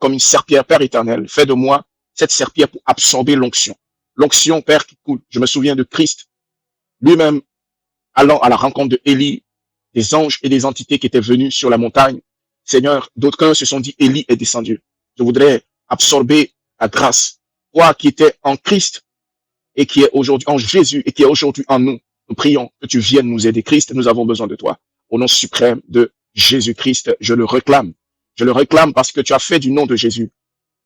comme une serpillière, Père éternel. Fais de moi cette serpillière pour absorber l'onction. L'onction, Père, qui coule. Je me souviens de Christ lui-même allant à la rencontre de Élie, des anges et des entités qui étaient venus sur la montagne. Seigneur, d'autres se sont dit, Élie est descendu. Je voudrais absorber la grâce. Toi qui étais en Christ et qui est aujourd'hui en Jésus et qui est aujourd'hui en nous, nous prions que tu viennes nous aider. Christ, nous avons besoin de toi. Au nom suprême de Jésus-Christ, je le réclame. Je le réclame parce que tu as fait du nom de Jésus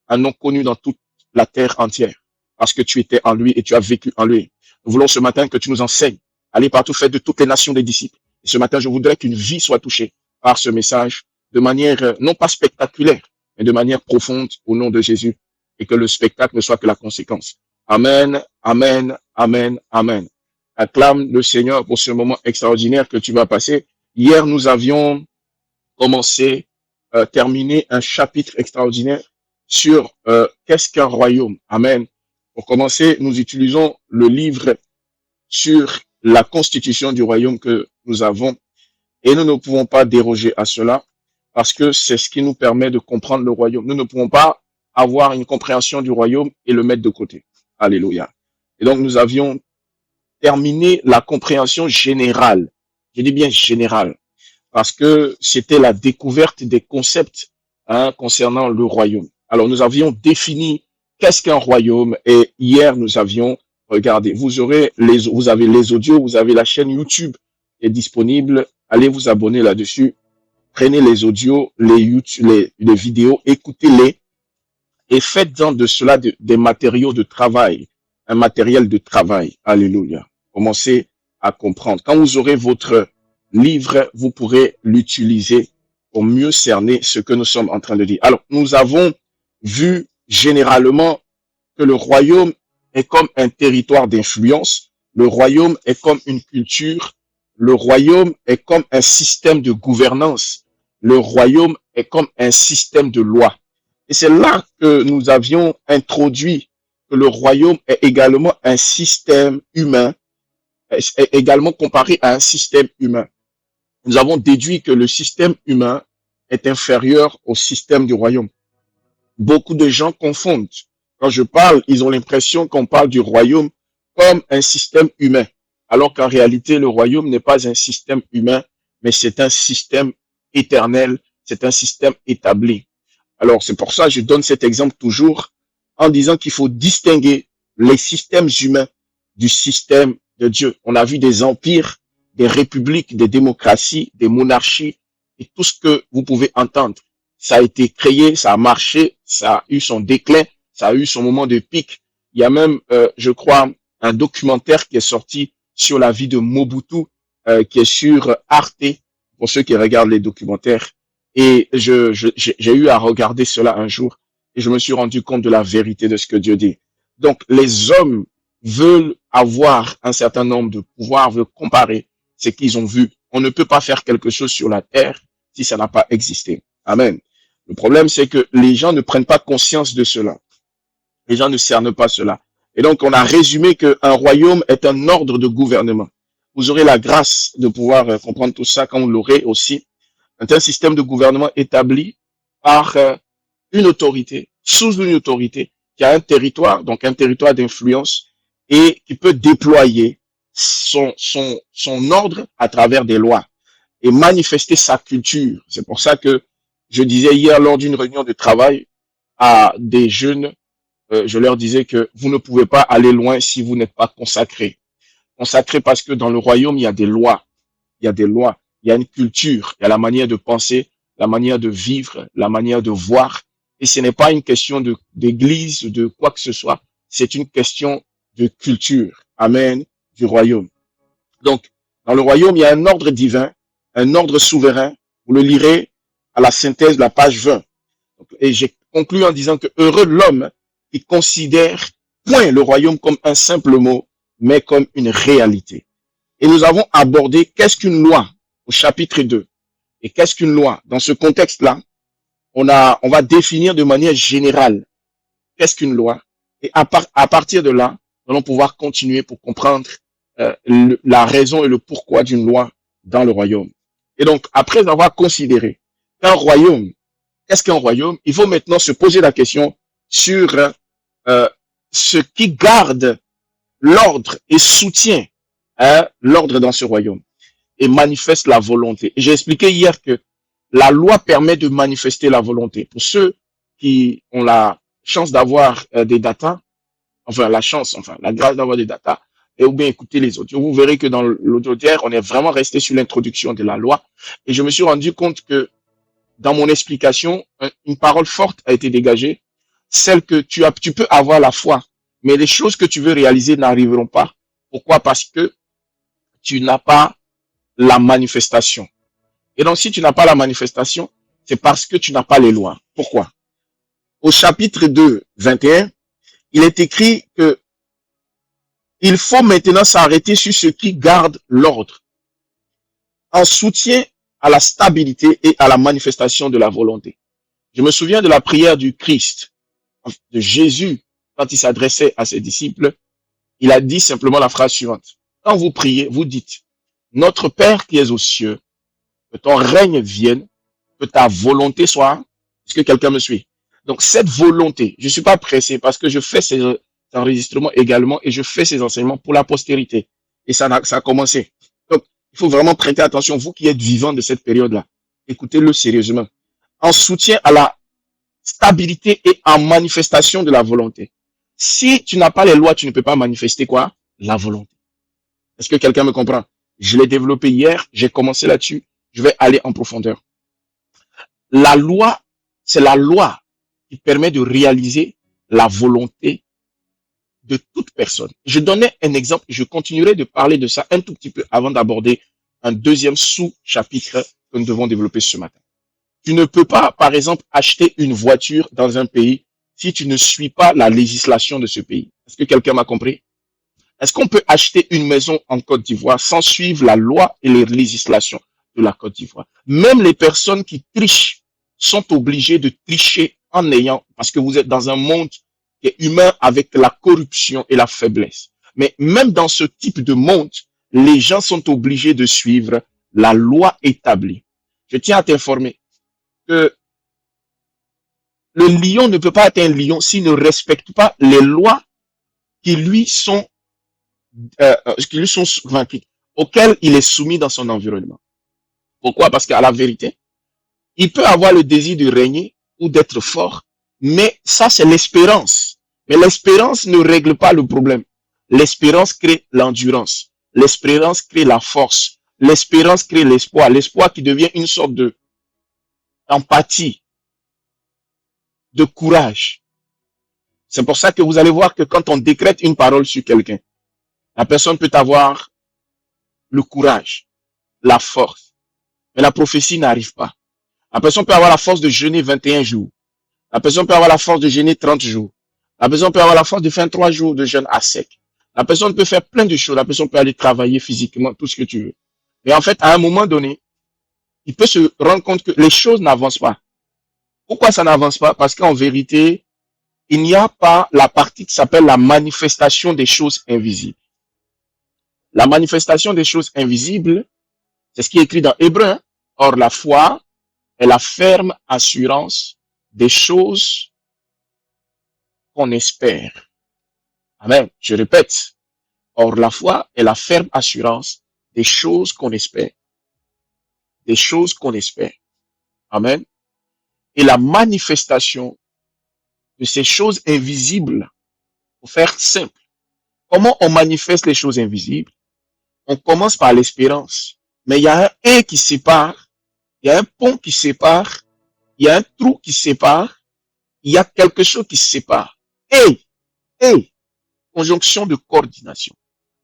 un nom connu dans toute la terre entière. Parce que tu étais en lui et tu as vécu en lui. Nous voulons ce matin que tu nous enseignes. Allez partout, faites de toutes les nations des disciples. Et ce matin, je voudrais qu'une vie soit touchée par ce message de manière non pas spectaculaire, mais de manière profonde au nom de Jésus. Et que le spectacle ne soit que la conséquence. Amen, amen, amen, amen. Acclame le Seigneur pour ce moment extraordinaire que tu vas passer. Hier, nous avions commencé, terminé un chapitre extraordinaire sur qu'est-ce qu'un royaume. Amen. Pour commencer, nous utilisons le livre sur la constitution du royaume que nous avons et nous ne pouvons pas déroger à cela parce que c'est ce qui nous permet de comprendre le royaume. Nous ne pouvons pas avoir une compréhension du royaume et le mettre de côté. Alléluia. Et donc, nous avions terminé la compréhension générale. Je dis bien générale parce que c'était la découverte des concepts concernant le royaume. Alors, nous avions défini qu'est-ce qu'un royaume et hier, nous avions regardé. Vous avez les audios, vous avez la chaîne YouTube qui est disponible. Allez vous abonner là-dessus. Prenez les audios, les vidéos, écoutez-les et faites-en de cela des matériaux de travail, un matériel de travail. Alléluia. Commencez à comprendre. Quand vous aurez votre livre, vous pourrez l'utiliser pour mieux cerner ce que nous sommes en train de dire. Alors, nous avons vu généralement que le royaume est comme un territoire d'influence, le royaume est comme une culture, le royaume est comme un système de gouvernance, le royaume est comme un système de loi. Et c'est là que nous avions introduit que le royaume est également un système humain, est également comparé à un système humain. Nous avons déduit que le système humain est inférieur au système du royaume. Beaucoup de gens confondent. Quand je parle, ils ont l'impression qu'on parle du royaume comme un système humain, alors qu'en réalité, le royaume n'est pas un système humain, mais c'est un système éternel, c'est un système établi. Alors, c'est pour ça que je donne cet exemple toujours en disant qu'il faut distinguer les systèmes humains du système de Dieu. On a vu des empires, des républiques, des démocraties, des monarchies et tout ce que vous pouvez entendre. Ça a été créé, ça a marché, ça a eu son déclin, ça a eu son moment de pic. Il y a même, je crois, un documentaire qui est sorti sur la vie de Mobutu, qui est sur Arte, pour ceux qui regardent les documentaires. Et j'ai eu à regarder cela un jour et je me suis rendu compte de la vérité de ce que Dieu dit. Donc, les hommes veulent avoir un certain nombre de pouvoirs, veulent comparer ce qu'ils ont vu. On ne peut pas faire quelque chose sur la terre si ça n'a pas existé. Amen. Le problème, c'est que les gens ne prennent pas conscience de cela. Les gens ne cernent pas cela. Et donc, on a résumé qu'un royaume est un ordre de gouvernement. Vous aurez la grâce de pouvoir comprendre tout ça quand vous l'aurez aussi. C'est un système de gouvernement établi par une autorité, sous une autorité, qui a un territoire, donc un territoire d'influence, et qui peut déployer son ordre à travers des lois et manifester sa culture. C'est pour ça que je disais hier lors d'une réunion de travail à des jeunes, je leur disais que vous ne pouvez pas aller loin si vous n'êtes pas consacré. Consacré parce que dans le royaume, il y a des lois. Il y a des lois. Il y a une culture. Il y a la manière de penser, la manière de vivre, la manière de voir. Et ce n'est pas une question d'église ou de quoi que ce soit. C'est une question de culture. Amen. Du royaume. Donc, dans le royaume, il y a un ordre divin, un ordre souverain. Vous le lirez à la synthèse de la page 20. Et j'ai conclu en disant que heureux l'homme qui considère point le royaume comme un simple mot, mais comme une réalité. Et nous avons abordé qu'est-ce qu'une loi au chapitre 2. Et qu'est-ce qu'une loi? Dans ce contexte-là, on va définir de manière générale qu'est-ce qu'une loi. Et à partir de là, nous allons pouvoir continuer pour comprendre la raison et le pourquoi d'une loi dans le royaume. Et donc, après avoir considéré qu'un royaume qu'est-ce qu'un royaume? Il faut maintenant se poser la question sur ce qui garde l'ordre et soutient l'ordre dans ce royaume et manifeste la volonté. Et j'ai expliqué hier que la loi permet de manifester la volonté. Pour ceux qui ont la chance d'avoir des datas, la grâce d'avoir des datas, et ou bien écouter les audios, vous verrez que dans l'audio d'hier, on est vraiment resté sur l'introduction de la loi. Et je me suis rendu compte que dans mon explication, une parole forte a été dégagée, celle que tu peux avoir la foi, mais les choses que tu veux réaliser n'arriveront pas. Pourquoi? Parce que tu n'as pas la manifestation. Et donc, si tu n'as pas la manifestation, c'est parce que tu n'as pas les lois. Pourquoi? Au chapitre 2, 21, il est écrit que il faut maintenant s'arrêter sur ce qui garde l'ordre, en soutien à la stabilité et à la manifestation de la volonté. Je me souviens de la prière du Christ, de Jésus, quand il s'adressait à ses disciples. Il a dit simplement la phrase suivante. Quand vous priez, vous dites, notre Père qui es aux cieux, que ton règne vienne, que ta volonté soit. Est-ce que quelqu'un me suit? Donc cette volonté, je ne suis pas pressé parce que je fais ces enregistrements également et je fais ces enseignements pour la postérité. Et ça a commencé. Donc il faut vraiment prêter attention, vous qui êtes vivants de cette période-là. Écoutez-le sérieusement. En soutien à la stabilité et en manifestation de la volonté. Si tu n'as pas les lois, tu ne peux pas manifester quoi? La volonté. Est-ce que quelqu'un me comprend? Je l'ai développé hier, j'ai commencé là-dessus, je vais aller en profondeur. La loi, c'est la loi qui permet de réaliser la volonté de toute personne. Je donnais un exemple, je continuerai de parler de ça un tout petit peu avant d'aborder un deuxième sous-chapitre que nous devons développer ce matin. Tu ne peux pas, par exemple, acheter une voiture dans un pays si tu ne suis pas la législation de ce pays. Est-ce que quelqu'un m'a compris? Est-ce qu'on peut acheter une maison en Côte d'Ivoire sans suivre la loi et les législations de la Côte d'Ivoire? Même les personnes qui trichent sont obligées de tricher en ayant, parce que vous êtes dans un monde qui est humain avec la corruption et la faiblesse. Mais même dans ce type de monde, les gens sont obligés de suivre la loi établie. Je tiens à t'informer que le lion ne peut pas être un lion s'il ne respecte pas les lois qui lui sont, auxquelles il est soumis dans son environnement. Pourquoi? Parce qu'à la vérité, il peut avoir le désir de régner ou d'être fort, mais ça c'est l'espérance. Mais l'espérance ne règle pas le problème. L'espérance crée l'endurance. L'espérance crée la force. L'espérance crée l'espoir. L'espoir qui devient une sorte de empathie, de courage. C'est pour ça que vous allez voir que quand on décrète une parole sur quelqu'un, la personne peut avoir le courage, la force, mais la prophétie n'arrive pas. La personne peut avoir la force de jeûner 21 jours. La personne peut avoir la force de jeûner 30 jours. La personne peut avoir la force de faire 3 jours de jeûne à sec. La personne peut faire plein de choses. La personne peut aller travailler physiquement, tout ce que tu veux. Mais en fait, à un moment donné, il peut se rendre compte que les choses n'avancent pas. Pourquoi ça n'avance pas? Parce qu'en vérité, il n'y a pas la partie qui s'appelle la manifestation des choses invisibles. La manifestation des choses invisibles, c'est ce qui est écrit dans Hébreu. Or, la foi est la ferme assurance des choses qu'on espère. Amen. Je répète. Or, la foi est la ferme assurance des choses qu'on espère. Des choses qu'on espère. Amen. Et la manifestation de ces choses invisibles, pour faire simple. Comment on manifeste les choses invisibles? On commence par l'espérance. Mais il y a un « et » qui sépare, il y a un pont qui sépare, il y a un trou qui sépare, il y a quelque chose qui sépare. Et, conjonction de coordination.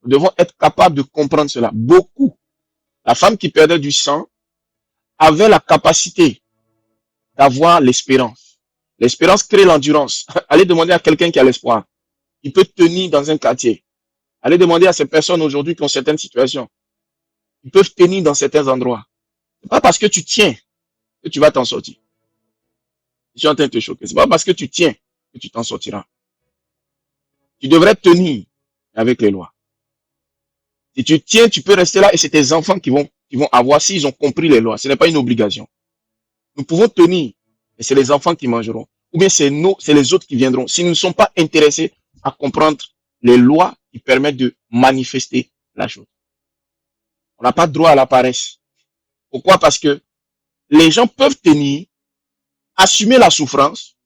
Nous devons être capables de comprendre cela. Beaucoup. La femme qui perdait du sang avait la capacité d'avoir l'espérance. L'espérance crée l'endurance. Allez demander à quelqu'un qui a l'espoir. Il peut tenir dans un quartier. Allez demander à ces personnes aujourd'hui qui ont certaines situations. Ils peuvent tenir dans certains endroits. C'est pas parce que tu tiens que tu vas t'en sortir. Je suis en train de te choquer. C'est pas parce que tu tiens que tu t'en sortiras. Tu devrais tenir avec les lois. Si tu tiens, tu peux rester là et c'est tes enfants qui vont avoir s'ils ont compris les lois. Ce n'est pas une obligation. Nous pouvons tenir et c'est les enfants qui mangeront. Ou bien c'est les autres qui viendront. Si nous ne sommes pas intéressés à comprendre les lois qui permettent de manifester la chose. On n'a pas droit à la paresse. Pourquoi? Parce que les gens peuvent tenir, assumer la souffrance,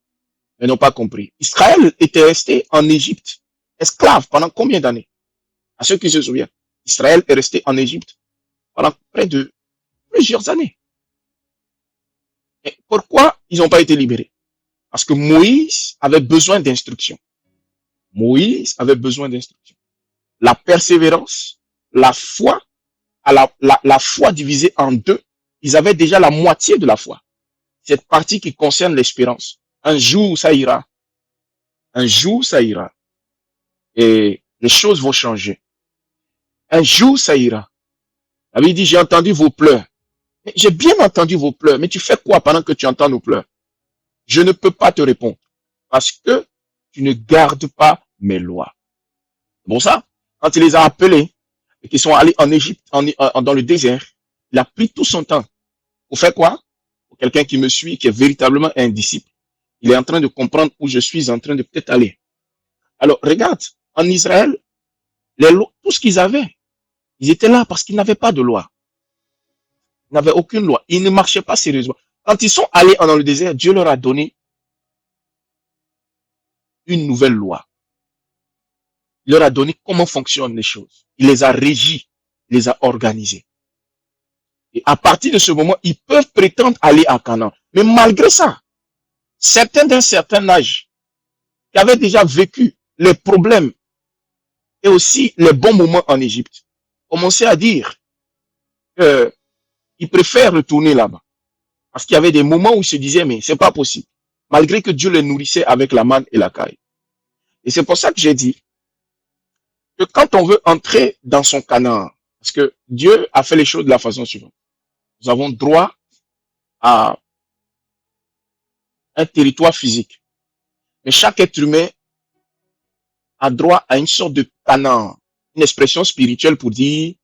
mais n'ont pas compris. Israël était resté en Égypte, esclave pendant combien d'années? À ceux qui se souviennent, Israël est resté en Égypte pendant près de plusieurs années. Et pourquoi ils n'ont pas été libérés? Parce que Moïse avait besoin d'instruction. Moïse avait besoin d'instruction. La persévérance, la foi, la foi divisée en deux, ils avaient déjà la moitié de la foi. Cette partie qui concerne l'espérance. Un jour, ça ira. Un jour, ça ira. Et les choses vont changer. Un jour, ça ira. La Bible dit, j'ai entendu vos pleurs. J'ai bien entendu vos pleurs, mais tu fais quoi pendant que tu entends nos pleurs? Je ne peux pas te répondre parce que tu ne gardes pas mes lois. Bon ça, quand il les a appelés et qu'ils sont allés en Égypte, dans le désert, il a pris tout son temps. Pour faire quoi? Pour quelqu'un qui me suit, qui est véritablement un disciple. Il est en train de comprendre où je suis en train de peut-être aller. Alors, regarde, en Israël, les lois, tout ce qu'ils avaient, ils étaient là parce qu'ils n'avaient pas de loi. Ils n'avaient aucune loi. Ils ne marchaient pas sérieusement. Quand ils sont allés dans le désert, Dieu leur a donné une nouvelle loi. Il leur a donné comment fonctionnent les choses. Il les a régis, il les a organisés. Et à partir de ce moment, ils peuvent prétendre aller à Canaan. Mais malgré ça, certains d'un certain âge, qui avaient déjà vécu les problèmes et aussi les bons moments en Égypte, commençaient à dire qu'ils préfèrent retourner là-bas. Parce qu'il y avait des moments où ils se disaient, mais c'est pas possible. Malgré que Dieu les nourrissait avec la manne et la caille. Et c'est pour ça que j'ai dit que quand on veut entrer dans son Canaan, parce que Dieu a fait les choses de la façon suivante. Nous avons droit à un territoire physique. Mais chaque être humain a droit à une sorte de Canaan, une expression spirituelle pour dire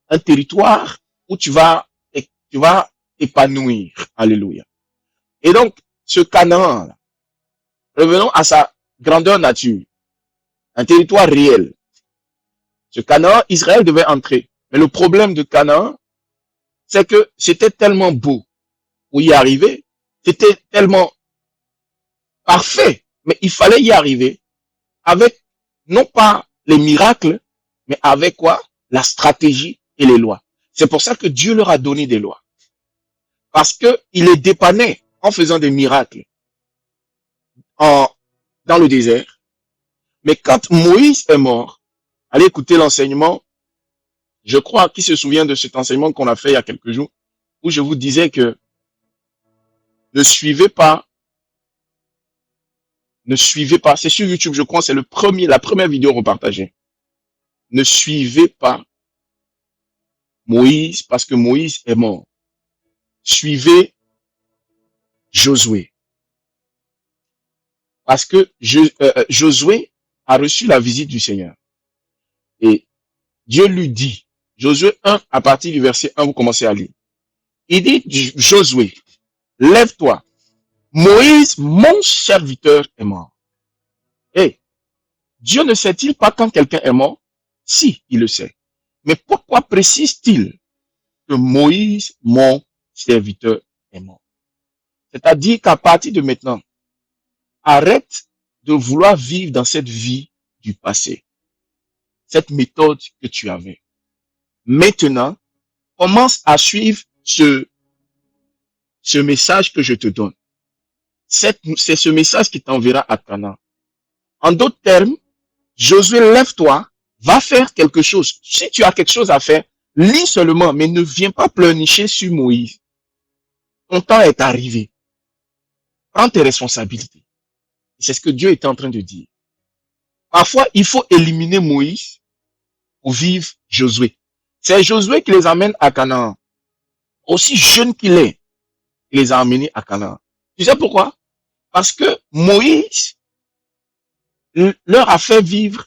un territoire où tu vas épanouir. Alléluia. Et donc, ce Canaan, revenons à sa grandeur nature, un territoire réel. Ce Canaan, Israël devait entrer. Mais le problème de Canaan, c'est que c'était tellement beau pour y arriver, c'était tellement parfait, mais il fallait y arriver avec, non pas les miracles, mais avec quoi? La stratégie et les lois. C'est pour ça que Dieu leur a donné des lois. Parce que il les dépannait en faisant des miracles dans le désert. Mais quand Moïse est mort, allez écouter l'enseignement, je crois, qui se souvient de cet enseignement qu'on a fait il y a quelques jours, où je vous disais que ne suivez pas, c'est sur YouTube, je crois, c'est la première vidéo repartagée. Ne suivez pas Moïse parce que Moïse est mort. Suivez Josué. Parce que Josué a reçu la visite du Seigneur. Et Dieu lui dit, Josué 1, à partir du verset 1, vous commencez à lire. Il dit, Josué, lève-toi. Moïse, mon serviteur, est mort. Et Dieu ne sait-il pas quand quelqu'un est mort? Si, il le sait. Mais pourquoi précise-t-il que Moïse, mon serviteur, est mort? C'est-à-dire qu'à partir de maintenant, arrête de vouloir vivre dans cette vie du passé. Cette méthode que tu avais. Maintenant, commence à suivre ce message que je te donne. C'est ce message qui t'enverra à Canaan. En d'autres termes, Josué, lève-toi, va faire quelque chose. Si tu as quelque chose à faire, lis seulement, mais ne viens pas pleurnicher sur Moïse. Ton temps est arrivé. Prends tes responsabilités. C'est ce que Dieu est en train de dire. Parfois, il faut éliminer Moïse pour vivre Josué. C'est Josué qui les amène à Canaan. Aussi jeune qu'il est, il les a amenés à Canaan. Tu sais pourquoi? Parce que Moïse leur a fait vivre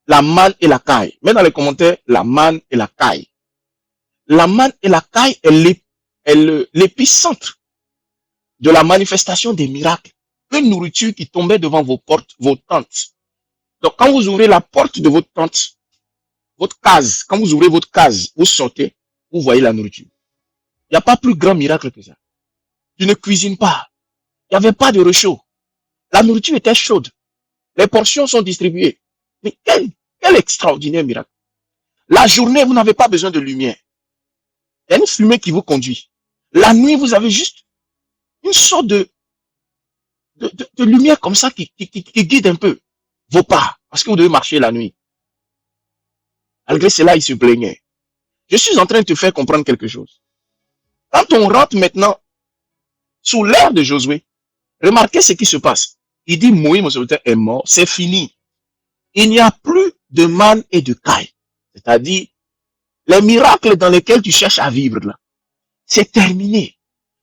la manne et la caille. Mets dans les commentaires la manne et la caille. La manne et la caille est l'épicentre de la manifestation des miracles. Une nourriture qui tombait devant vos portes, vos tentes. Donc, quand vous ouvrez la porte de votre tente, votre case, quand vous ouvrez votre case, vous sortez, vous voyez la nourriture. Il n'y a pas plus grand miracle que ça. Tu ne cuisines pas. Il n'y avait pas de réchaud. La nourriture était chaude. Les portions sont distribuées. Mais quel extraordinaire miracle. La journée, vous n'avez pas besoin de lumière. Il y a une fumée qui vous conduit. La nuit, vous avez juste une sorte de lumière comme ça qui guide un peu vos pas. Parce que vous devez marcher la nuit. Malgré cela, il se plaignait. Je suis en train de te faire comprendre quelque chose. Quand on rentre maintenant sous l'ère de Josué, remarquez ce qui se passe. Il dit, Moïse, mon serviteur, est mort, c'est fini. Il n'y a plus de manne et de caille. C'est-à-dire, les miracles dans lesquels tu cherches à vivre là, c'est terminé.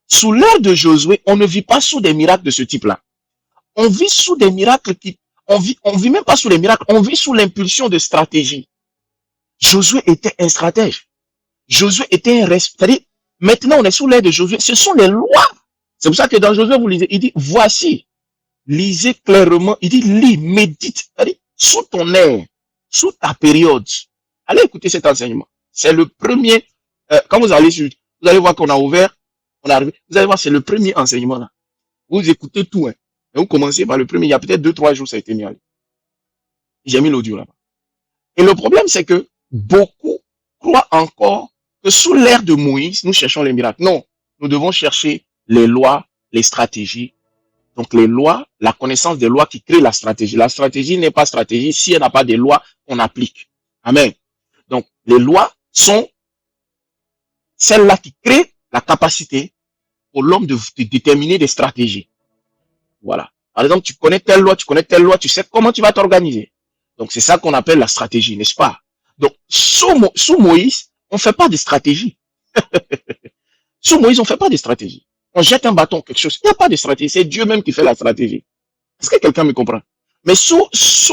Sous l'ère de Josué, on ne vit pas sous des miracles de ce type-là. On vit sous des miracles on vit même pas sous les miracles, on vit sous l'impulsion de stratégie. Josué était un stratège. Josué était un responsable. C'est-à-dire, maintenant on est sous l'ère de Josué, ce sont les lois. C'est pour ça que dans Josué, vous lisez, il dit, voici, lisez clairement, il dit, lis, médite, c'est-à-dire, sous ton air, sous ta période. Allez écouter cet enseignement. C'est le premier, quand vous allez voir qu'on a ouvert, on est arrivé, vous allez voir, c'est le premier enseignement là. Vous écoutez tout, hein. Et vous commencez par le premier, il y a peut-être 2-3 jours, ça a été mis en ligne. J'ai mis l'audio là-bas. Et le problème, c'est que beaucoup croient encore que sous l'ère de Moïse, nous cherchons les miracles. Non, nous devons chercher les lois, les stratégies. Donc les lois, la connaissance des lois qui créent la stratégie. La stratégie n'est pas stratégie si elle n'a pas des lois qu'on applique. Amen. Donc les lois sont celles-là qui créent la capacité pour l'homme de déterminer des stratégies. Voilà. Par exemple, tu connais telle loi, tu sais comment tu vas t'organiser. Donc c'est ça qu'on appelle la stratégie, n'est-ce pas? Donc sous Moïse, on ne fait pas de stratégie. Sous Moïse, on ne fait pas de stratégie. On jette un bâton, quelque chose. Il n'y a pas de stratégie. C'est Dieu même qui fait la stratégie. Est-ce que quelqu'un me comprend? Mais sous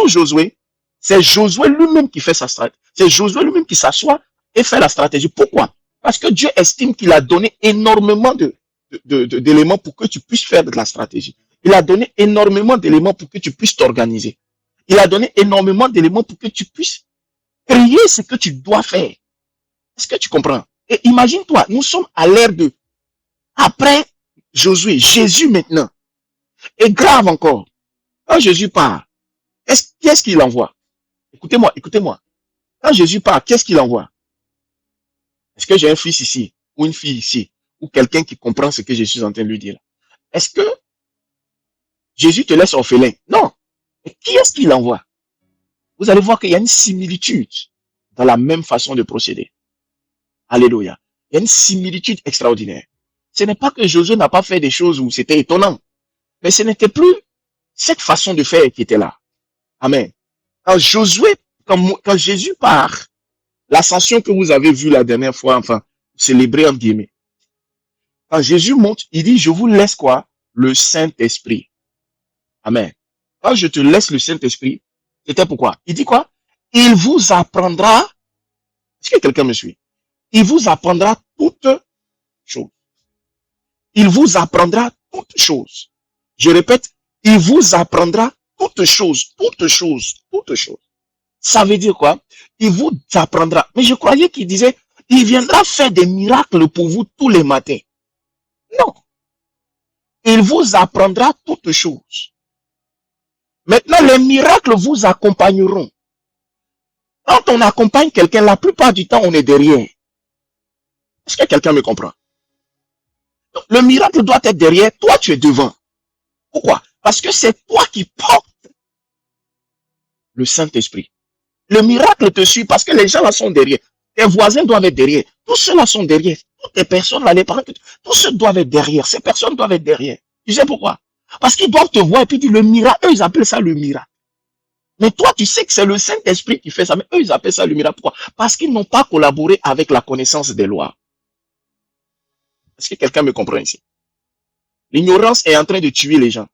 Josué, c'est Josué lui-même qui fait sa stratégie. C'est Josué lui-même qui s'assoit et fait la stratégie. Pourquoi? Parce que Dieu estime qu'il a donné énormément d'éléments pour que tu puisses faire de la stratégie. Il a donné énormément d'éléments pour que tu puisses t'organiser. Il a donné énormément d'éléments pour que tu puisses créer ce que tu dois faire. Est-ce que tu comprends? Et imagine-toi, nous sommes à l'ère de après Josué, Jésus maintenant. Et grave encore, quand Jésus part, qu'est-ce qu'il envoie? Écoutez-moi, écoutez-moi. Quand Jésus part, qu'est-ce qu'il envoie? Est-ce que j'ai un fils ici, ou une fille ici, ou quelqu'un qui comprend ce que je suis en train de lui dire? Est-ce que Jésus te laisse orphelin? Non. Et qui est-ce qu'il envoie? Vous allez voir qu'il y a une similitude dans la même façon de procéder. Alléluia. Il y a une similitude extraordinaire. Ce n'est pas que Josué n'a pas fait des choses où c'était étonnant. Mais ce n'était plus cette façon de faire qui était là. Amen. Quand Jésus part, l'ascension que vous avez vue la dernière fois, enfin, célébrée entre guillemets. Quand Jésus monte, il dit, je vous laisse quoi? Le Saint-Esprit. Amen. Quand je te laisse le Saint-Esprit, c'était pourquoi? Il dit quoi? Il vous apprendra. Est-ce que quelqu'un me suit? Il vous apprendra toutes choses. Il vous apprendra toutes choses. Je répète, il vous apprendra toutes choses, toutes choses, toutes choses. Ça veut dire quoi? Il vous apprendra. Mais je croyais qu'il disait, il viendra faire des miracles pour vous tous les matins. Non. Il vous apprendra toutes choses. Maintenant, les miracles vous accompagneront. Quand on accompagne quelqu'un, la plupart du temps, on est derrière. Est-ce que quelqu'un me comprend? Donc, le miracle doit être derrière, toi tu es devant. Pourquoi? Parce que c'est toi qui portes le Saint-Esprit. Le miracle te suit parce que les gens là sont derrière. Tes voisins doivent être derrière. Tous ceux-là sont derrière. Toutes les personnes là, les parents, tous ceux doivent être derrière. Ces personnes doivent être derrière. Tu sais pourquoi? Parce qu'ils doivent te voir et puis dire le miracle. Eux, ils appellent ça le miracle. Mais toi, tu sais que c'est le Saint-Esprit qui fait ça. Mais eux, ils appellent ça le miracle. Pourquoi? Parce qu'ils n'ont pas collaboré avec la connaissance des lois. Est-ce que quelqu'un me comprend ici? L'ignorance est en train de tuer les gens.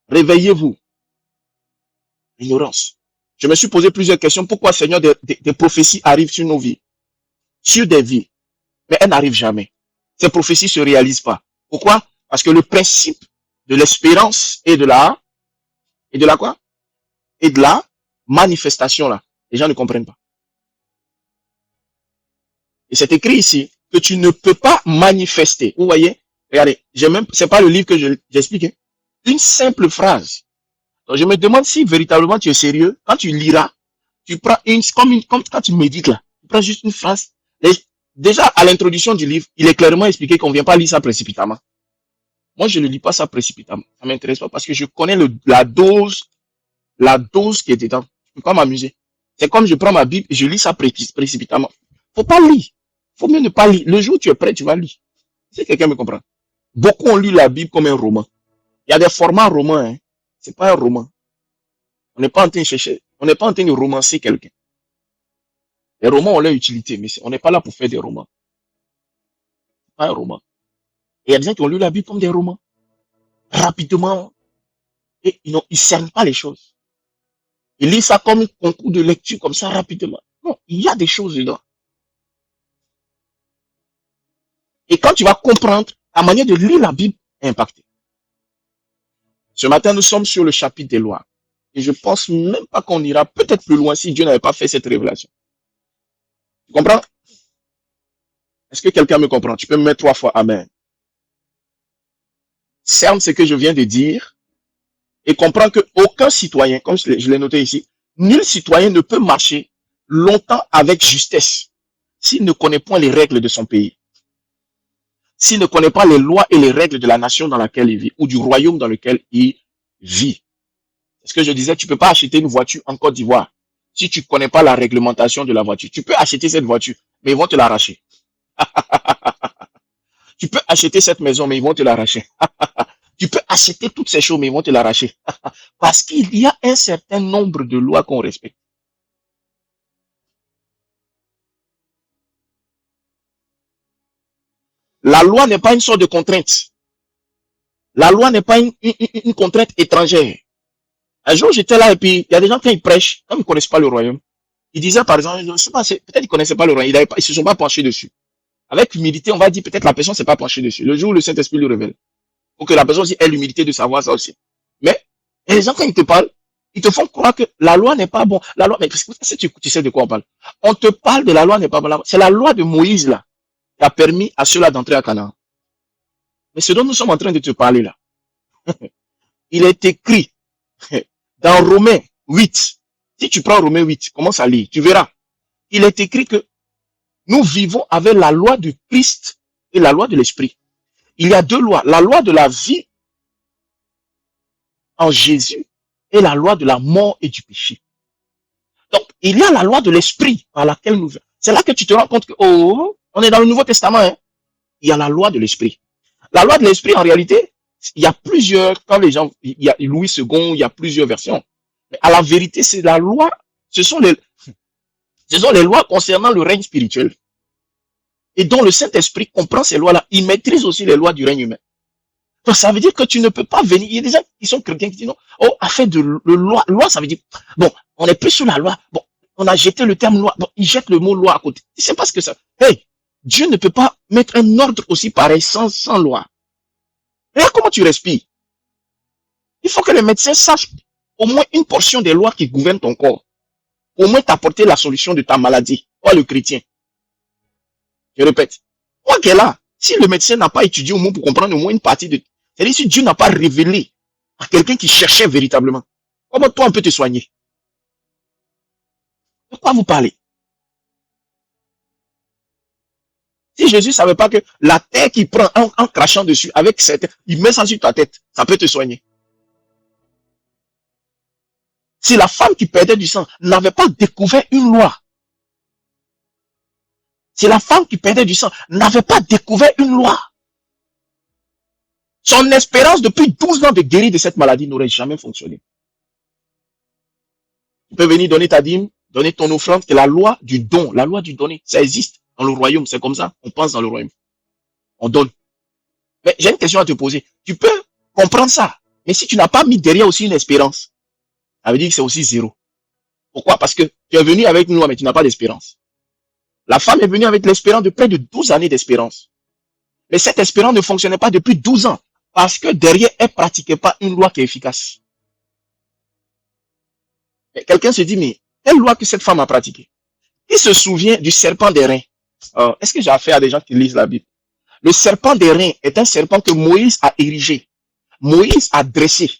Réveillez-vous. L'ignorance. Je me suis posé plusieurs questions. Pourquoi, Seigneur, des prophéties arrivent sur nos vies? Sur des vies. Mais elles n'arrivent jamais. Ces prophéties ne se réalisent pas. Pourquoi? Parce que le principe de l'espérance et de la quoi? Et de la manifestation là. Les gens ne comprennent pas. Et c'est écrit ici que tu ne peux pas manifester. Vous voyez? Regardez, c'est pas le livre que j'explique. Hein. Une simple phrase. Donc je me demande si véritablement tu es sérieux. Quand tu liras, tu prends comme quand tu médites là. Tu prends juste une phrase. Déjà, à l'introduction du livre, il est clairement expliqué qu'on ne vient pas lire ça précipitamment. Moi, je ne lis pas ça précipitamment. Ça ne m'intéresse pas parce que je connais la dose qui est dedans. Je ne peux pas m'amuser. C'est comme je prends ma Bible et je lis ça précipitamment. Faut pas lire. Faut mieux ne pas lire. Le jour où tu es prêt, tu vas lire. Si quelqu'un me comprend. Beaucoup ont lu la Bible comme un roman. Il y a des formats romans. Hein. C'est pas un roman. On n'est pas en train de chercher. On n'est pas en train de romancer quelqu'un. Les romans ont leur utilité, mais on n'est pas là pour faire des romans. C'est pas un roman. Et il y a des gens qui ont lu la Bible comme des romans. Rapidement. Et ils ne cernent pas les choses. Ils lisent ça comme un concours de lecture, comme ça, rapidement. Non, il y a des choses dedans. Et quand tu vas comprendre, ta manière de lire la Bible est impactée. Ce matin, nous sommes sur le chapitre des lois. Et je pense même pas qu'on ira peut-être plus loin si Dieu n'avait pas fait cette révélation. Tu comprends? Est-ce que quelqu'un me comprend? Tu peux me mettre 3 fois Amen. Cerne ce que je viens de dire et comprends que aucun citoyen, comme je l'ai noté ici, nul citoyen ne peut marcher longtemps avec justesse s'il ne connaît point les règles de son pays. S'il ne connaît pas les lois et les règles de la nation dans laquelle il vit ou du royaume dans lequel il vit. C'est ce que je disais, tu ne peux pas acheter une voiture en Côte d'Ivoire si tu ne connais pas la réglementation de la voiture. Tu peux acheter cette voiture, mais ils vont te l'arracher. Tu peux acheter cette maison, mais ils vont te l'arracher. Tu peux acheter toutes ces choses, mais ils vont te l'arracher. Parce qu'il y a un certain nombre de lois qu'on respecte. La loi n'est pas une sorte de contrainte. La loi n'est pas une contrainte étrangère. Un jour, j'étais là et puis il y a des gens, quand ils prêchent, comme ils ne connaissent pas le royaume, ils disaient par exemple, je ne sais pas, peut-être qu'ils ne connaissaient pas le royaume, ils ne se sont pas penchés dessus. Avec humilité, on va dire peut-être la personne ne s'est pas penchée dessus. Le jour où le Saint-Esprit lui révèle. Pour que la personne aussi ait l'humilité de savoir ça aussi. Mais les gens, quand ils te parlent, ils te font croire que la loi n'est pas bon. La loi, mais parce que tu sais de quoi on parle. On te parle de la loi n'est pas bonne. C'est la loi de Moïse là qui a permis à ceux-là d'entrer à Canaan. Mais ce dont nous sommes en train de te parler là, il est écrit dans Romains 8. Si tu prends Romains 8, commence à lire, tu verras. Il est écrit que nous vivons avec la loi du Christ et la loi de l'Esprit. Il y a 2 lois. La loi de la vie en Jésus et la loi de la mort et du péché. Donc, il y a la loi de l'Esprit par laquelle nous... C'est là que tu te rends compte que, oh, on est dans le Nouveau Testament. Hein? Il y a la loi de l'Esprit. La loi de l'Esprit, en réalité, il y a plusieurs... Quand les gens... Il y a Louis II, il y a plusieurs versions. Mais à la vérité, c'est la loi... Ce sont les lois concernant le règne spirituel. Et dont le Saint-Esprit comprend ces lois-là. Il maîtrise aussi les lois du règne humain. Donc, ça veut dire que tu ne peux pas venir. Il y a des gens qui sont chrétiens qui disent non. Oh, affaire de loi. Loi, ça veut dire, bon, on est plus sur la loi. Bon, on a jeté le terme loi. Bon, ils jettent le mot loi à côté. Tu sais pas ce que ça. Hey, Dieu ne peut pas mettre un ordre aussi pareil sans loi. Regarde comment tu respires. Il faut que les médecins sachent au moins une portion des lois qui gouvernent ton corps. Au moins t'apporter la solution de ta maladie. Toi, le chrétien. Je répète. Toi qui es là, si le médecin n'a pas étudié au moins pour comprendre au moins une partie de... C'est-à-dire si Dieu n'a pas révélé à quelqu'un qui cherchait véritablement, comment toi on peut te soigner? De quoi vous parlez? Si Jésus ne savait pas que la terre qu'il prend en crachant dessus, avec cette, il met ça sur ta tête, ça peut te soigner. Si la femme qui perdait du sang n'avait pas découvert une loi, si la femme qui perdait du sang n'avait pas découvert une loi, son espérance depuis 12 ans de guérir de cette maladie n'aurait jamais fonctionné. Tu peux venir donner ta dîme, donner ton offrande, c'est la loi du don, la loi du donner. Ça existe dans le royaume, c'est comme ça, on pense dans le royaume. On donne. Mais j'ai une question à te poser. Tu peux comprendre ça, mais si tu n'as pas mis derrière aussi une espérance, ça veut dire que c'est aussi 0. Pourquoi? Parce que tu es venu avec une loi, mais tu n'as pas d'espérance. La femme est venue avec l'espérance de près de 12 années d'espérance. Mais cette espérance ne fonctionnait pas depuis 12 ans. Parce que derrière, elle ne pratiquait pas une loi qui est efficace. Et quelqu'un se dit, mais quelle loi que cette femme a pratiquée? Qui se souvient du serpent d'airain? Est-ce que j'ai affaire à des gens qui lisent la Bible? Le serpent d'airain est un serpent que Moïse a érigé. Moïse a dressé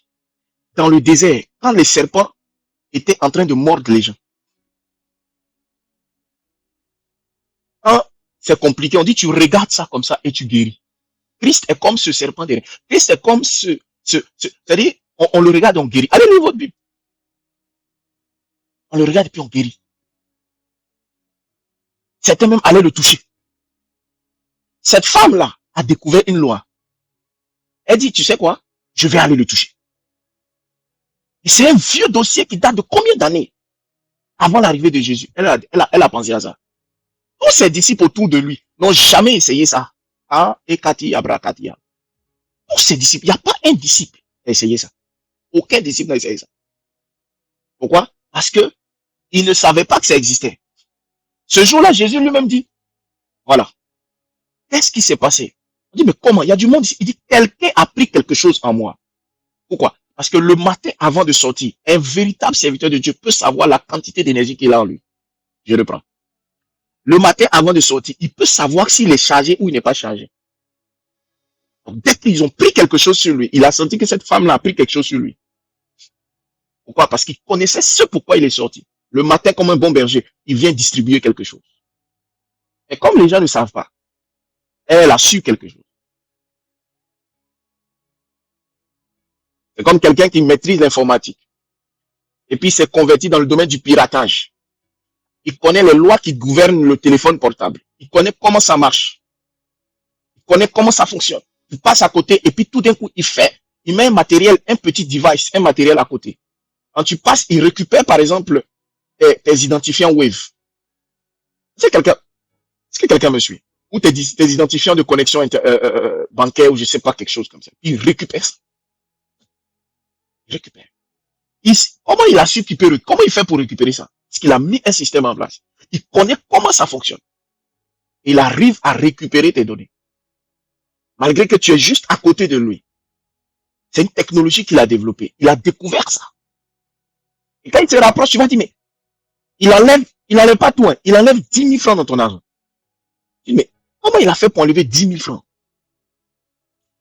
dans le désert quand les serpents étaient en train de mordre les gens. Quand c'est compliqué, on dit tu regardes ça comme ça et tu guéris. Christ est comme ce serpent d'airain. Christ est comme c'est-à-dire, on le regarde et on guérit. Allez lire votre Bible. On le regarde et puis on guérit. Certains même allaient le toucher. Cette femme-là a découvert une loi. Elle dit, tu sais quoi? Je vais aller le toucher. Et c'est un vieux dossier qui date de combien d'années avant l'arrivée de Jésus? Elle a pensé à ça. Tous ses disciples autour de lui n'ont jamais essayé ça. Ah, et Kati, Abrakatia. Tous ses disciples, il n'y a pas un disciple qui a essayé ça. Aucun disciple n'a essayé ça. Pourquoi? Parce que il ne savait pas que ça existait. Ce jour-là, Jésus lui-même dit, voilà, qu'est-ce qui s'est passé? On dit, mais comment? Il y a du monde ici. Il dit, quelqu'un a pris quelque chose en moi. Pourquoi? Parce que le matin, avant de sortir, un véritable serviteur de Dieu peut savoir la quantité d'énergie qu'il a en lui. Je reprends. Le matin, avant de sortir, il peut savoir s'il est chargé ou il n'est pas chargé. Donc, dès qu'ils ont pris quelque chose sur lui, il a senti que cette femme-là a pris quelque chose sur lui. Pourquoi? Parce qu'il connaissait ce pourquoi il est sorti. Le matin, comme un bon berger, il vient distribuer quelque chose. Et comme les gens ne savent pas, elle a su quelque chose. C'est comme quelqu'un qui maîtrise l'informatique. Et puis s'est converti dans le domaine du piratage. Il connaît les lois qui gouvernent le téléphone portable. Il connaît comment ça marche. Il connaît comment ça fonctionne. Il passe à côté et puis tout d'un coup, il met un matériel, un petit device, un matériel à côté. Quand tu passes, il récupère par exemple tes identifiants Wave. Est-ce que quelqu'un me suit? Ou tes identifiants de connexion bancaire ou je sais pas, quelque chose comme ça. Il récupère ça. Il récupère. Comment il a su qu'il peut, comment il fait pour récupérer ça? Parce qu'il a mis un système en place. Il connaît comment ça fonctionne. Il arrive à récupérer tes données. Malgré que tu es juste à côté de lui. C'est une technologie qu'il a développée. Il a découvert ça. Et quand il se rapproche, tu vas dire, mais il enlève pas tout, hein. Il enlève 10 000 francs dans ton argent. Tu dis, mais comment il a fait pour enlever 10 000 francs?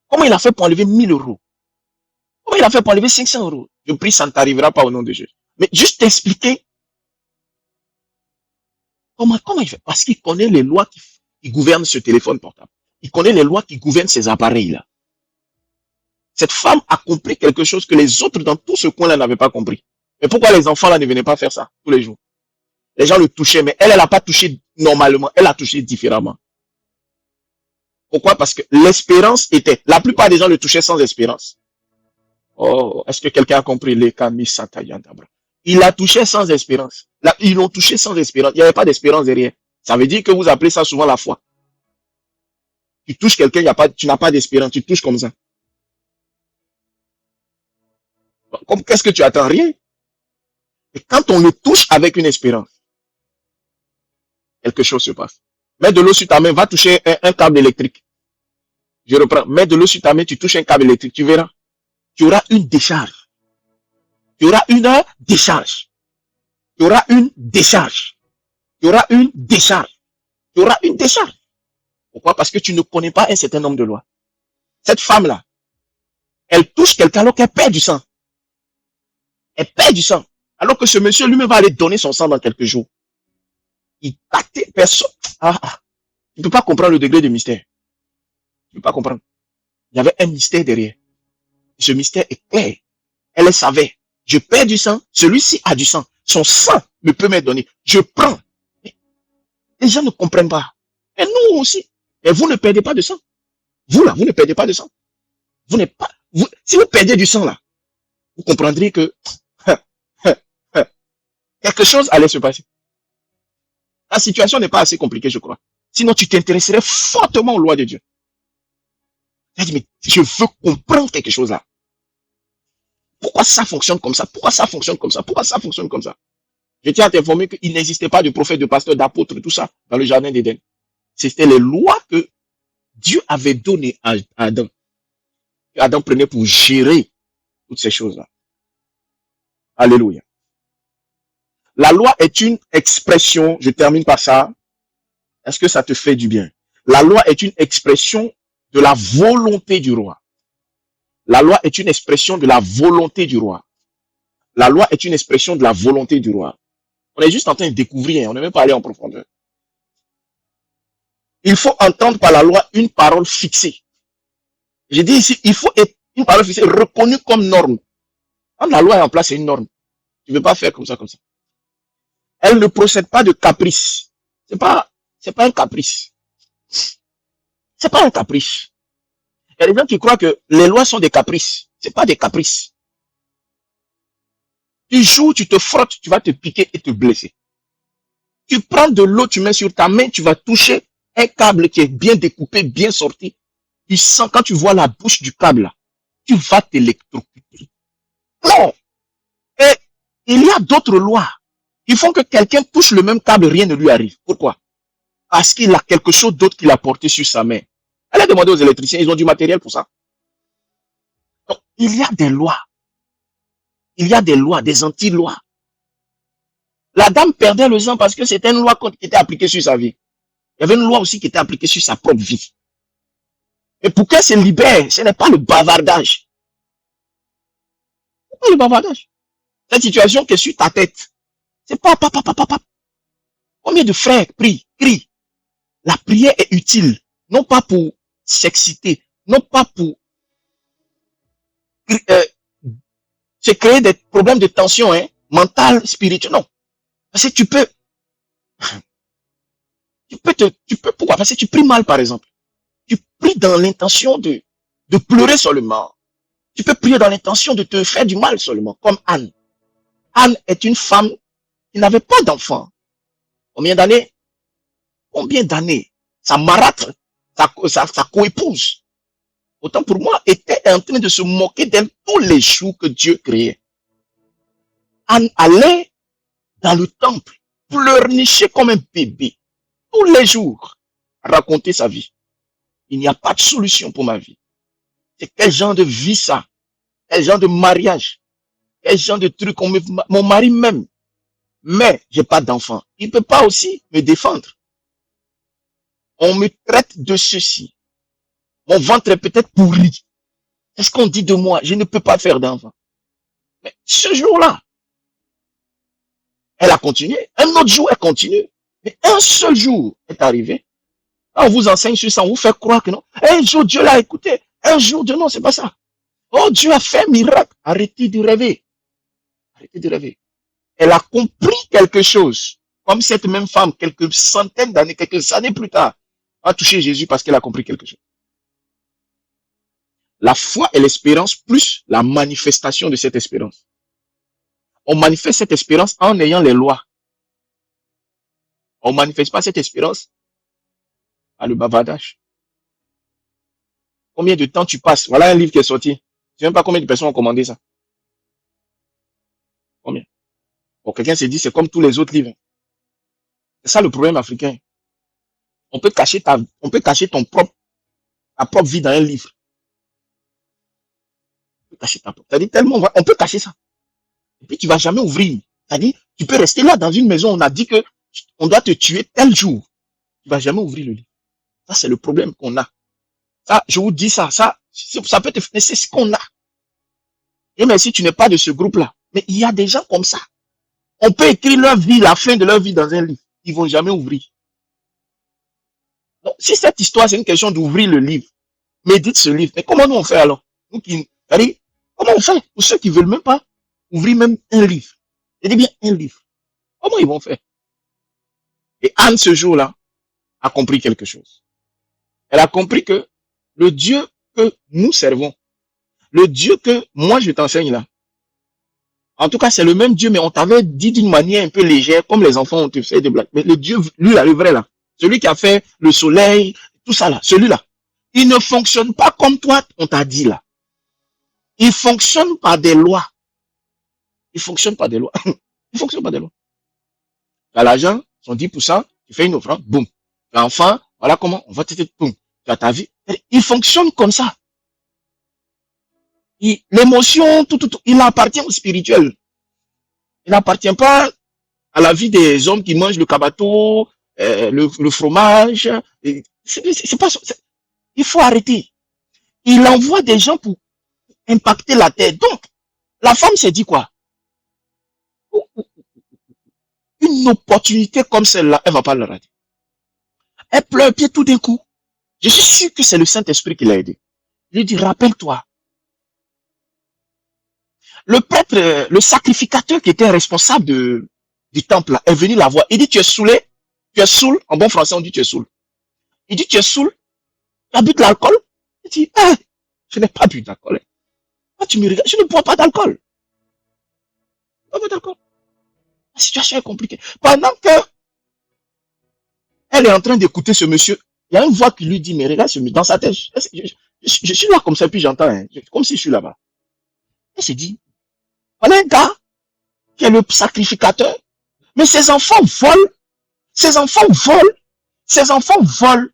Comment il a fait pour enlever 1 000 euros? Comment il a fait pour enlever 500 euros? Je prie, ça ne t'arrivera pas au nom de Jésus. Mais juste t'expliquer comment il fait. Parce qu'il connaît les lois qui gouvernent ce téléphone portable. Il connaît les lois qui gouvernent ces appareils-là. Cette femme a compris quelque chose que les autres dans tout ce coin-là n'avaient pas compris. Mais pourquoi les enfants-là ne venaient pas faire ça tous les jours? Les gens le touchaient, mais elle n'a pas touché normalement. Elle a touché différemment. Pourquoi? Parce que l'espérance était... La plupart des gens le touchaient sans espérance. Oh, est-ce que quelqu'un a compris les Kami Satayandabra? Il a touché sans espérance. Là, ils l'ont touché sans espérance. Il n'y avait pas d'espérance derrière. Ça veut dire que vous appelez ça souvent la foi. Tu touches quelqu'un, tu n'as pas d'espérance. Tu touches comme ça. Qu'est-ce que tu attends? Rien. Et quand on le touche avec une espérance, quelque chose se passe. Mets de l'eau sur ta main, va toucher un câble électrique. Je reprends. Mets de l'eau sur ta main, tu touches un câble électrique. Tu verras. Tu auras une décharge. Tu auras une décharge. Tu auras une décharge. Tu auras une décharge. Tu auras une décharge. Pourquoi? Parce que tu ne connais pas un certain nombre de lois. Cette femme-là, elle touche quelqu'un alors qu'elle perd du sang. Elle perd du sang. Alors que ce monsieur lui-même va aller donner son sang dans quelques jours. Il tâtait personne. Tu ne peux pas comprendre le degré de mystère. Tu ne peux pas comprendre. Il y avait un mystère derrière. Ce mystère est clair. Elle savait. Je perds du sang. Celui-ci a du sang. Son sang me peut me donner. Je prends. Les gens ne comprennent pas. Et nous aussi. Et vous ne perdez pas de sang. Vous là, vous ne perdez pas de sang. Vous n'êtes pas. Si vous perdez du sang là, vous comprendrez que quelque chose allait se passer. La situation n'est pas assez compliquée, je crois. Sinon, tu t'intéresserais fortement aux lois de Dieu. Tu dis, mais je veux comprendre quelque chose là. Pourquoi ça fonctionne comme ça? Pourquoi ça fonctionne comme ça? Pourquoi ça fonctionne comme ça? Je tiens à t'informer qu'il n'existait pas de prophète, de pasteur, d'apôtre, tout ça dans le jardin d'Éden. C'était les lois que Dieu avait données à Adam. que Adam prenait pour gérer toutes ces choses-là. Alléluia. La loi est une expression, je termine par ça. Est-ce que ça te fait du bien? La loi est une expression de la volonté du roi. La loi est une expression de la volonté du roi. La loi est une expression de la volonté du roi. On est juste en train de découvrir, on n'est même pas allé en profondeur. Il faut entendre par la loi une parole fixée. J'ai dit ici, il faut être une parole fixée, reconnue comme norme. Quand la loi est en place, c'est une norme. Tu ne veux pas faire comme ça, comme ça. Elle ne procède pas de caprice. C'est pas un caprice. C'est pas un caprice. Il y a des gens qui croient que les lois sont des caprices. C'est pas des caprices. Tu joues, tu te frottes, tu vas te piquer et te blesser. Tu prends de l'eau, tu mets sur ta main, tu vas toucher un câble qui est bien découpé, bien sorti. Tu sens, quand tu vois la bouche du câble, là, tu vas t'électrocuter. Non! Et il y a d'autres lois qui font que quelqu'un touche le même câble, rien ne lui arrive. Pourquoi? Parce qu'il a quelque chose d'autre qu'il a porté sur sa main. Elle a demandé aux électriciens, ils ont du matériel pour ça. Donc, il y a des lois. Il y a des lois, des anti-lois. La dame perdait le sang parce que c'était une loi qui était appliquée sur sa vie. Il y avait une loi aussi qui était appliquée sur sa propre vie. Et pour qu'elle se libère, ce n'est pas le bavardage. Ce n'est pas le bavardage. Cette situation qui est sur ta tête, c'est pas. Combien de frères prient? La prière est utile, non pas pour s'exciter, non pas pour se créer des problèmes de tension mentale, spirituelle, non. Parce que tu peux, pourquoi? Parce que tu pries mal, par exemple. Tu pries dans l'intention de pleurer seulement. Tu peux prier dans l'intention de te faire du mal seulement, comme Anne. Anne est une femme qui n'avait pas d'enfant. Combien d'années? Sa marâtre, sa coépouse, autant pour moi, était en train de se moquer d'elle tous les jours que Dieu créait. Anne allait dans le temple, pleurnicher comme un bébé, tous les jours, raconter sa vie. Il n'y a pas de solution pour ma vie. C'est quel genre de vie ça? Quel genre de mariage? Quel genre de truc? Mon mari m'aime, mais j'ai pas d'enfant. Il peut pas aussi me défendre. On me traite de ceci. Mon ventre est peut-être pourri. Est-ce qu'on dit de moi? Je ne peux pas faire d'enfant. Mais ce jour-là, elle a continué. Un autre jour, elle continue. Mais un seul jour est arrivé. Quand on vous enseigne sur ça, on vous fait croire que non. Un jour, Dieu l'a écouté. Un jour, Dieu, non, c'est pas ça. Oh, Dieu a fait un miracle. Arrêtez de rêver. Arrêtez de rêver. Elle a compris quelque chose. Comme cette même femme, quelques centaines d'années, quelques années plus tard, a touché Jésus parce qu'elle a compris quelque chose. La foi et l'espérance plus la manifestation de cette espérance. On manifeste cette espérance en ayant les lois. On ne manifeste pas cette espérance à le bavardage. Combien de temps tu passes? Voilà un livre qui est sorti. Je ne sais même pas combien de personnes ont commandé ça. Combien? Bon, quelqu'un s'est dit, c'est comme tous les autres livres. C'est ça le problème africain. On peut cacher ta propre vie dans un livre. On peut cacher ta propre. C'est-à-dire tellement, on peut cacher ça. Et puis tu vas jamais ouvrir. C'est-à-dire, tu peux rester là dans une maison, on a dit que on doit te tuer tel jour. Tu vas jamais ouvrir le livre. Ça, c'est le problème qu'on a. Ça, je vous dis ça peut te, mais c'est ce qu'on a. Et même si tu n'es pas de ce groupe-là, mais il y a des gens comme ça. On peut écrire leur vie, la fin de leur vie dans un livre. Ils vont jamais ouvrir. Donc, si cette histoire, c'est une question d'ouvrir le livre, médite ce livre. Mais comment nous on fait alors? Nous qui, c'est-à-dire, comment on fait pour ceux qui veulent même pas ouvrir même un livre? Je dis bien un livre. Comment ils vont faire? Et Anne, ce jour-là, a compris quelque chose. Elle a compris que le Dieu que nous servons, le Dieu que moi je t'enseigne là, en tout cas c'est le même Dieu, mais on t'avait dit d'une manière un peu légère, comme les enfants ont te fait des blagues. Mais le Dieu, lui là, le vrai là, celui qui a fait le soleil, tout ça là, celui-là, il ne fonctionne pas comme toi, on t'a dit là. Il fonctionne par des lois. Il fonctionne par des lois. Il fonctionne par des lois. Tu as l'argent, son 10%, tu fais une offrande, boum. Tu as enfant, voilà comment on va te boum. Tu as ta vie. Il fonctionne comme ça. l'émotion, tout, il appartient au spirituel. Il n'appartient pas à la vie des hommes qui mangent le cabato, le fromage. C'est pas, il faut arrêter. Il envoie des gens pour impacter la terre. Donc, la femme s'est dit quoi? Une opportunité comme celle-là, elle va pas le rater. Elle pleure pied tout d'un coup. Je suis sûr que c'est le Saint-Esprit qui l'a aidé. Il lui dit, rappelle-toi. Le prêtre, le sacrificateur qui était responsable du temple, là, est venu la voir. Il dit, tu es saoulé? Tu es saoul? En bon français, on dit, tu es saoul. Il dit, tu es saoul? Tu as bu de l'alcool? Il dit, je n'ai pas bu d'alcool. Ah, tu me regardes, je ne bois pas d'alcool. Je ne bois pas d'alcool. La situation est compliquée. Pendant que elle est en train d'écouter ce monsieur, il y a une voix qui lui dit, mais regarde, dans sa tête, je suis là comme ça, puis j'entends, hein, comme si je suis là-bas. Elle s'est dit, voilà un gars qui est le sacrificateur, mais ses enfants volent, ses enfants volent, ses enfants volent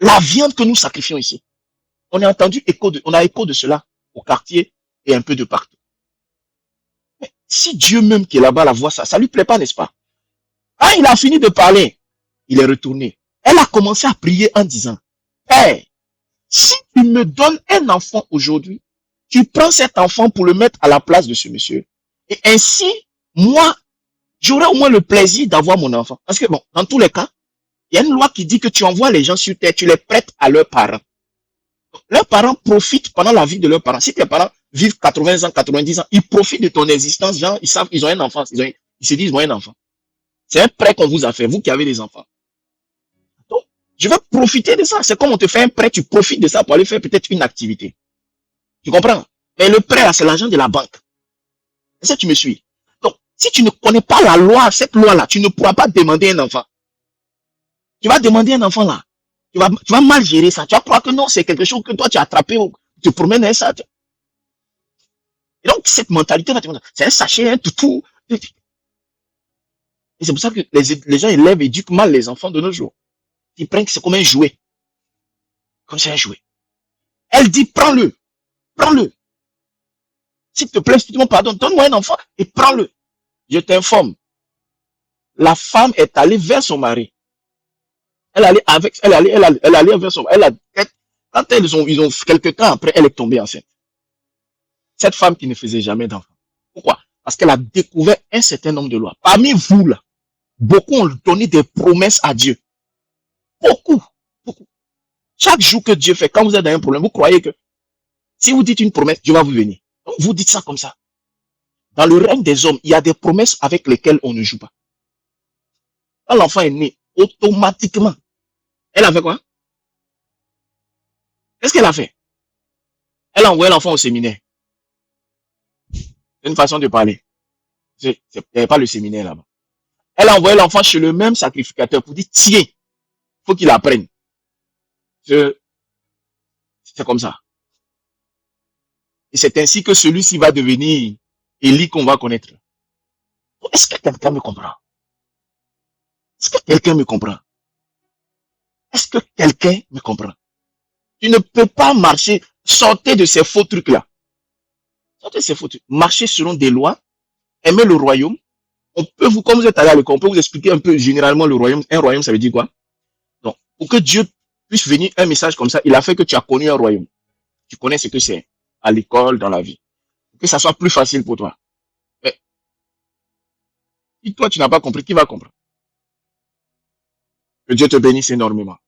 la viande que nous sacrifions ici. On a entendu on a écho de cela au quartier et un peu de partout. Mais si Dieu même qui est là-bas la voit ça, ça lui plaît pas, n'est-ce pas? Quand il a fini de parler, il est retourné. Elle a commencé à prier en disant, Père, si tu me donnes un enfant aujourd'hui, tu prends cet enfant pour le mettre à la place de ce monsieur. Et ainsi, moi, j'aurai au moins le plaisir d'avoir mon enfant. Parce que bon, dans tous les cas, il y a une loi qui dit que tu envoies les gens sur terre, tu les prêtes à leurs parents. Leurs parents profitent pendant la vie de leurs parents. Si tes parents vivent 80 ans, 90 ans, ils profitent de ton existence, genre, ils savent qu'ils ont un enfant, ils se disent, ils ont un enfant. C'est un prêt qu'on vous a fait, vous qui avez des enfants. Donc, je vais profiter de ça. C'est comme on te fait un prêt, tu profites de ça pour aller faire peut-être une activité. Tu comprends? Mais le prêt, là, c'est l'argent de la banque. Est-ce que tu me suis? Donc, si tu ne connais pas la loi, cette loi-là, tu ne pourras pas demander un enfant. Tu vas demander un enfant là. Tu vas mal gérer ça. Tu vas croire que non, c'est quelque chose que toi tu as attrapé ou tu te promènes avec ça. Et donc, cette mentalité, c'est un sachet, un toutou. Et c'est pour ça que les gens élèvent et éduquent mal les enfants de nos jours. Ils prennent que c'est comme un jouet. Comme c'est un jouet. Elle dit, prends-le. Prends-le. S'il te plaît, si tu me pardonnes, donne-moi un enfant et prends-le. Je t'informe. La femme est allée vers son mari. Elle allait vers son mari. Quand ils ont quelques temps après, elle est tombée enceinte. Cette femme qui ne faisait jamais d'enfant. Pourquoi? Parce qu'elle a découvert un certain nombre de lois. Parmi vous, là, beaucoup ont donné des promesses à Dieu. Beaucoup. Beaucoup. Chaque jour que Dieu fait, quand vous êtes dans un problème, vous croyez que si vous dites une promesse, Dieu va vous venir. Donc, vous dites ça comme ça. Dans le règne des hommes, il y a des promesses avec lesquelles on ne joue pas. Quand l'enfant est né, automatiquement, elle a fait quoi? Qu'est-ce qu'elle a fait? Elle a envoyé l'enfant au séminaire. C'est une façon de parler. Il n'y avait pas le séminaire là-bas. Elle a envoyé l'enfant chez le même sacrificateur pour dire, tiens, il faut qu'il apprenne. C'est comme ça. Et c'est ainsi que celui-ci va devenir Élie qu'on va connaître. Est-ce que quelqu'un me comprend? Est-ce que quelqu'un me comprend? Est-ce que quelqu'un me comprend? Tu ne peux pas marcher, sortez de ces faux trucs-là. Sortez de ces faux trucs. Marchez selon des lois, aimez le royaume. On peut vous, comme vous êtes allé à l'école, on peut vous expliquer un peu généralement le royaume. Un royaume, ça veut dire quoi? Donc, pour que Dieu puisse venir un message comme ça, il a fait que tu as connu un royaume. Tu connais ce que c'est à l'école, dans la vie. Pour que ça soit plus facile pour toi. Mais si toi, tu n'as pas compris, qui va comprendre? Que Dieu te bénisse énormément.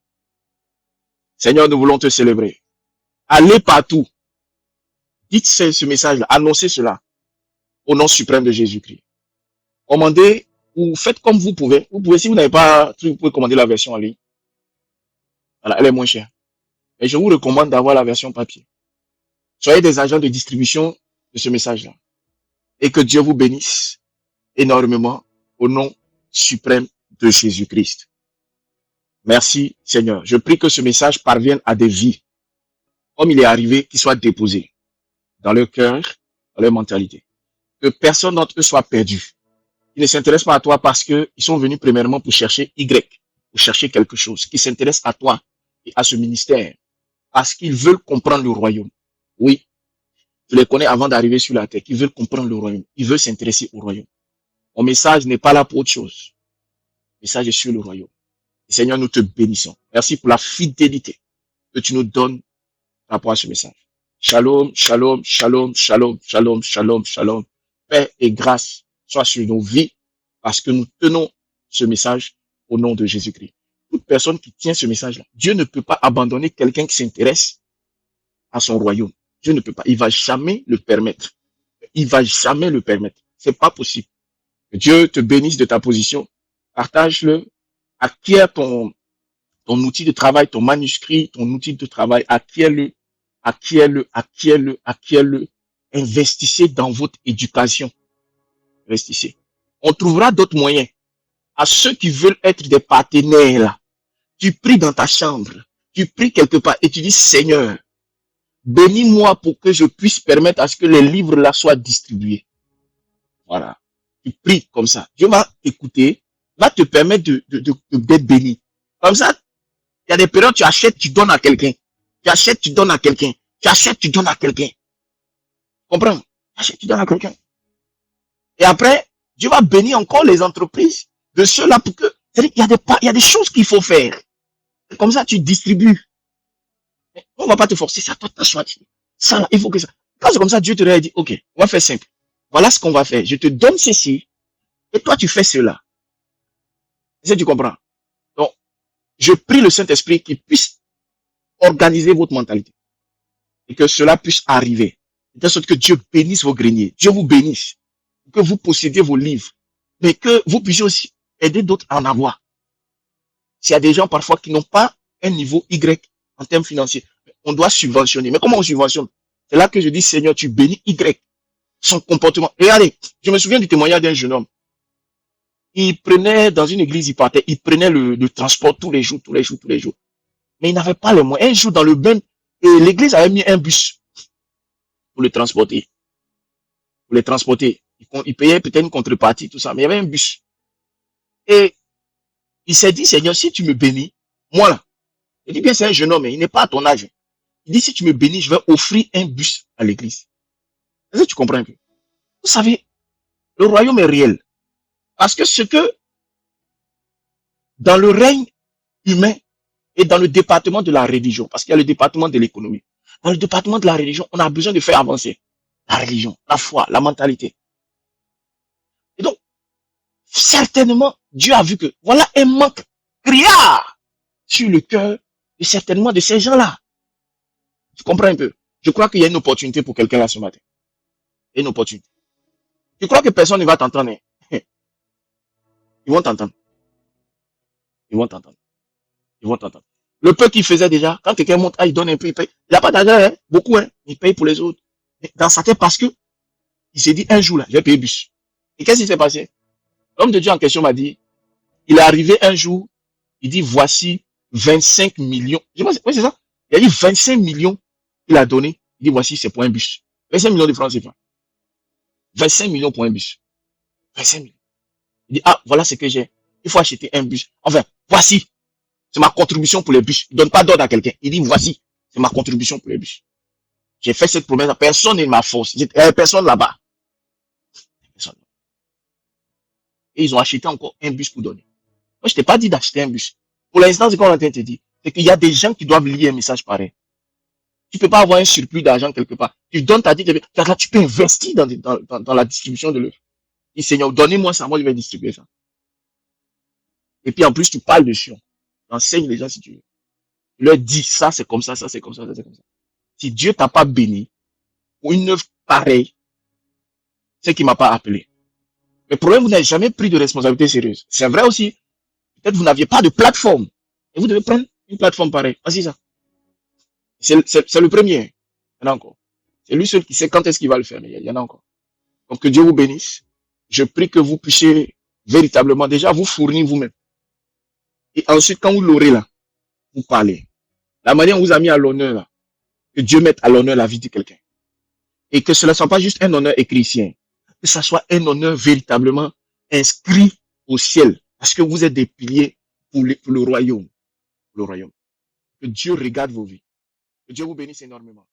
Seigneur, nous voulons te célébrer. Allez partout. Dites ce message-là, annoncez cela au nom suprême de Jésus-Christ. Commandez ou faites comme vous pouvez. Vous pouvez, si vous n'avez pas, vous pouvez commander la version en ligne. Voilà, elle est moins chère. Et je vous recommande d'avoir la version papier. Soyez des agents de distribution de ce message-là. Et que Dieu vous bénisse énormément au nom suprême de Jésus-Christ. Merci Seigneur. Je prie que ce message parvienne à des vies, comme il est arrivé, qu'il soit déposé dans leur cœur, dans leur mentalité. Que personne d'entre eux soit perdu. Ils ne s'intéressent pas à toi parce qu'ils sont venus premièrement pour chercher Y, pour chercher quelque chose. Qui s'intéressent à toi et à ce ministère parce qu'ils veulent comprendre le royaume. Oui, Je les connais avant d'arriver sur la terre, qui veulent comprendre le royaume. Ils veulent s'intéresser au royaume. Mon message n'est pas là pour autre chose. Le message est sur le royaume. Et Seigneur, nous te bénissons. Merci pour la fidélité que tu nous donnes par rapport à ce message. Shalom, shalom, shalom, shalom, shalom, shalom, shalom. Paix et grâce soient sur nos vies parce que nous tenons ce message au nom de Jésus-Christ. Toute personne qui tient ce message-là, Dieu ne peut pas abandonner quelqu'un qui s'intéresse à son royaume. Dieu ne peut pas. Il va jamais le permettre. Il va jamais le permettre. C'est pas possible. Que Dieu te bénisse de ta position. Partage-le. Acquiert ton outil de travail, ton manuscrit, ton outil de travail. Acquiert-le. Investissez dans votre éducation. Investissez. On trouvera d'autres moyens. À ceux qui veulent être des partenaires, là, tu pries dans ta chambre, tu pries quelque part et tu dis, Seigneur, bénis-moi pour que je puisse permettre à ce que les livres là soient distribués. Voilà. Tu pries comme ça. Dieu va écouter, va te permettre d'être béni. Comme ça, il y a des périodes, tu achètes, tu donnes à quelqu'un. Tu achètes, tu donnes à quelqu'un. Tu achètes, tu donnes à quelqu'un. Comprends? Tu achètes, tu donnes à quelqu'un. Et après, Dieu va bénir encore les entreprises de ceux-là pour que, c'est-à-dire qu'il y a des choses qu'il faut faire. Et comme ça, tu distribues. On va pas te forcer, c'est à toi de t'asseoir. Ça, il faut que ça. Quand c'est comme ça, Dieu te dit, ok, on va faire simple. Voilà ce qu'on va faire. Je te donne ceci, et toi, tu fais cela. Est-ce que tu comprends? Donc, je prie le Saint-Esprit qu'il puisse organiser votre mentalité. Et que cela puisse arriver. De sorte que Dieu bénisse vos greniers. Dieu vous bénisse. Que vous possédiez vos livres. Mais que vous puissiez aussi aider d'autres à en avoir. S'il y a des gens parfois qui n'ont pas un niveau Y en termes financiers, on doit subventionner. Mais comment on subventionne? C'est là que je dis, Seigneur, tu bénis Y. Son comportement. Regardez, je me souviens du témoignage d'un jeune homme. Il prenait, dans une église, il prenait le transport tous les jours. Mais il n'avait pas les moyens. Un jour, dans le bain, et l'église avait mis un bus pour le transporter. Il payait peut-être une contrepartie, tout ça, mais il y avait un bus. Et il s'est dit, Seigneur, si tu me bénis, moi là, il dit bien, c'est un jeune homme, mais il n'est pas à ton âge. Il dit, si tu me bénis, je vais offrir un bus à l'église. Est-ce que tu comprends un peu? Vous savez, le royaume est réel. Parce que ce que, dans le règne humain et dans le département de la religion, parce qu'il y a le département de l'économie, dans le département de la religion, on a besoin de faire avancer la religion, la foi, la mentalité. Et donc, certainement, Dieu a vu que, voilà un manque criard sur le cœur de certainement de ces gens-là. Tu comprends un peu? Je crois qu'il y a une opportunité pour quelqu'un là ce matin. Il y a une opportunité. Tu crois que personne ne va t'entendre? Ils vont t'entendre. Ils vont t'entendre. Ils vont t'entendre. Le peu qu'il faisait déjà, quand quelqu'un monte, il donne un peu, il paye. Il n'a pas d'argent, hein? Beaucoup, hein? Il paye pour les autres. Mais dans sa tête, parce que il s'est dit un jour là, je vais payer le bus. Et qu'est-ce qui s'est passé? L'homme de Dieu en question m'a dit, il est arrivé un jour, il dit, voici 25 millions. Je sais pas, oui, c'est ça. Il a dit 25 millions qu'il a donné. Il dit, voici, c'est pour un bus. 25 millions de francs CFA. 25 millions pour un bus. 25 millions. Il dit, ah, voilà ce que j'ai. Il faut acheter un bus. Enfin, voici. C'est ma contribution pour les bus. Il ne donne pas d'ordre à quelqu'un. Il dit, voici. C'est ma contribution pour les bus. J'ai fait cette promesse. Personne n'est ma force. Personne là-bas. Personne. Et ils ont acheté encore un bus pour donner. Moi, je t'ai pas dit d'acheter un bus. Pour l'instant, ce qu'on est en train de te dire, c'est qu'il y a des gens qui doivent lire un message pareil. Tu peux pas avoir un surplus d'argent quelque part. Tu donnes ta dîme, là, tu peux investir dans la distribution de l'œuvre. Dis, Seigneur, donnez-moi ça, moi je vais distribuer ça. Et puis en plus, tu parles dessus. Tu enseignes les gens si tu veux. Tu leur dis, ça c'est comme ça, ça c'est comme ça, ça c'est comme ça. Si Dieu t'a pas béni pour une œuvre pareille, c'est qu'il m'a pas appelé. Le problème, vous n'avez jamais pris de responsabilité sérieuse. C'est vrai aussi. Peut-être vous n'aviez pas de plateforme. Et vous devez prendre une plateforme pareille. Voici ça. C'est le premier. Il y en a encore. C'est lui seul qui sait quand est-ce qu'il va le faire. Mais il y en a encore. Donc que Dieu vous bénisse. Je prie que vous puissiez véritablement déjà vous fournir vous-même. Et ensuite, quand vous l'aurez là, vous parlez. La manière dont on vous a mis à l'honneur là, que Dieu mette à l'honneur la vie de quelqu'un. Et que cela ne soit pas juste un honneur écrit ici. Que ça soit un honneur véritablement inscrit au ciel. Parce que vous êtes des piliers pour le royaume. Le royaume. Que Dieu regarde vos vies. Que Dieu vous bénisse énormément.